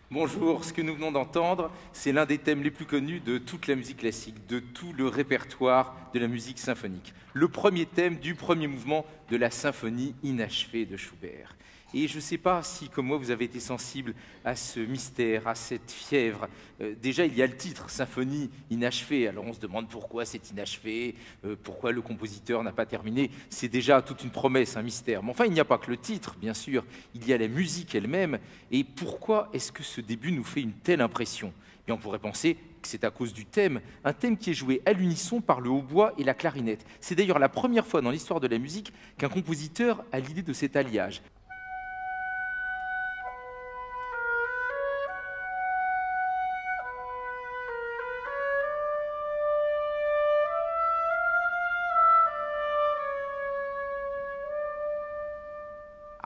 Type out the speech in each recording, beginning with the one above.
Bonjour, ce que nous venons d'entendre, c'est l'un des thèmes les plus connus de toute la musique classique, de tout le répertoire de la musique symphonique. Le premier thème du premier mouvement de la symphonie inachevée de Schubert. Et je ne sais pas si, comme moi, vous avez été sensible à ce mystère, à cette fièvre. Déjà, il y a le titre, Symphonie inachevée. Alors on se demande pourquoi c'est inachevé, pourquoi le compositeur n'a pas terminé. C'est déjà toute une promesse, un mystère. Mais enfin, il n'y a pas que le titre, bien sûr. Il y a la musique elle-même. Et pourquoi est-ce que ce début nous fait une telle impression ? Et on pourrait penser que c'est à cause du thème, un thème qui est joué à l'unisson par le hautbois et la clarinette. C'est d'ailleurs la première fois dans l'histoire de la musique qu'un compositeur a l'idée de cet alliage.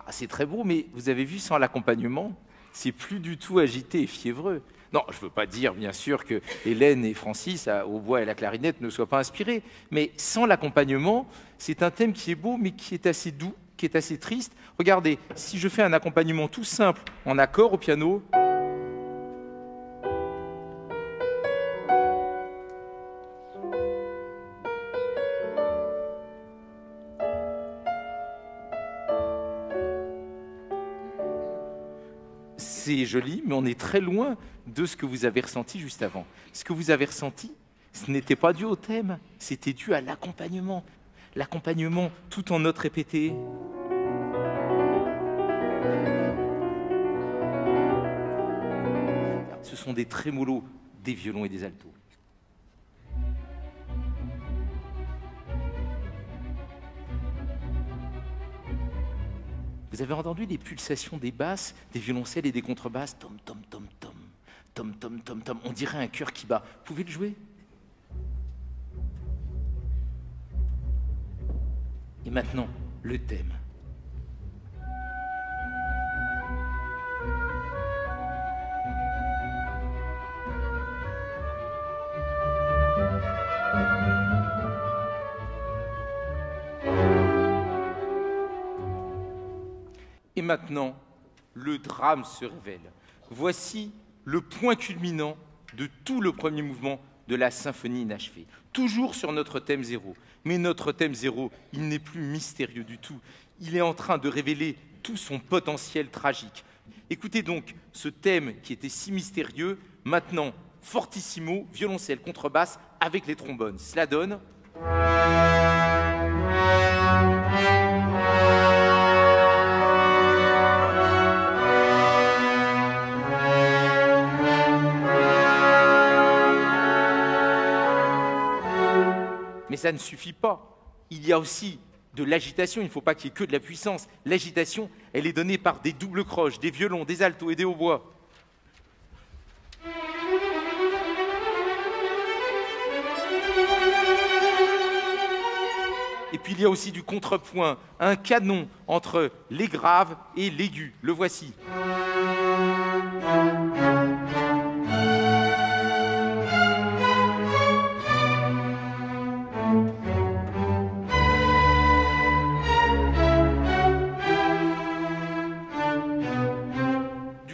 C'est très beau, mais vous avez vu, sans l'accompagnement, c'est plus du tout agité et fiévreux. Non, je ne veux pas dire, bien sûr, que Hélène et Francis, au bois et à la clarinette, ne soient pas inspirés, mais sans l'accompagnement, c'est un thème qui est beau, mais qui est assez doux, qui est assez triste. Regardez, si je fais un accompagnement tout simple en accord au piano, c'est joli, mais on est très loin de ce que vous avez ressenti juste avant. Ce que vous avez ressenti, ce n'était pas dû au thème, c'était dû à l'accompagnement. L'accompagnement tout en notes répétées. Ce sont des trémolos, des violons et des altos. Vous avez entendu les pulsations des basses, des violoncelles et des contrebasses. Tom, tom, tom, tom, tom, tom, tom, tom. On dirait un cœur qui bat. Vous pouvez le jouer? Et maintenant, le thème. Et maintenant, le drame se révèle. Voici le point culminant de tout le premier mouvement de la symphonie inachevée. Toujours sur notre thème zéro. Mais notre thème zéro, il n'est plus mystérieux du tout. Il est en train de révéler tout son potentiel tragique. Écoutez donc ce thème qui était si mystérieux, maintenant fortissimo, violoncelle, contrebasse avec les trombones. Cela donne... Mais ça ne suffit pas. Il y a aussi de l'agitation, il ne faut pas qu'il y ait que de la puissance. L'agitation, elle est donnée par des doubles croches, des violons, des altos et des hautbois. Et puis il y a aussi du contrepoint, un canon entre les graves et l'aigu. Le voici.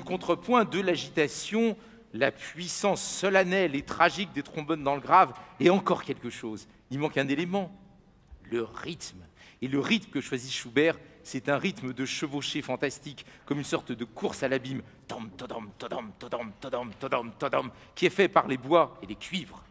Contrepoint de l'agitation, la puissance solennelle et tragique des trombones dans le grave, et encore quelque chose. Il manque un élément, le rythme. Et le rythme que choisit Schubert, c'est un rythme de chevauchée fantastique, comme une sorte de course à l'abîme, tom, todom, todom, todom, todom, todom, todom, qui est fait par les bois et les cuivres.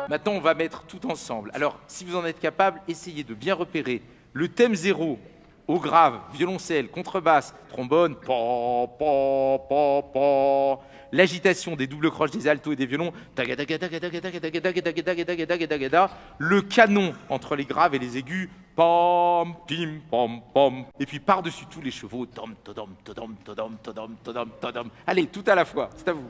Maintenant, on va mettre tout ensemble. Alors, si vous en êtes capable, essayez de bien repérer le thème zéro, au grave, violoncelle, contrebasse, trombone, pa, pa, pa, pa. L'agitation des doubles croches des altos et des violons, le canon entre les graves et les aigus, pam, pim, pam, pam. Et puis par-dessus tous les chevaux, tom, todom, todom, todom, todom, todom, todom. Allez, tout à la fois, c'est à vous.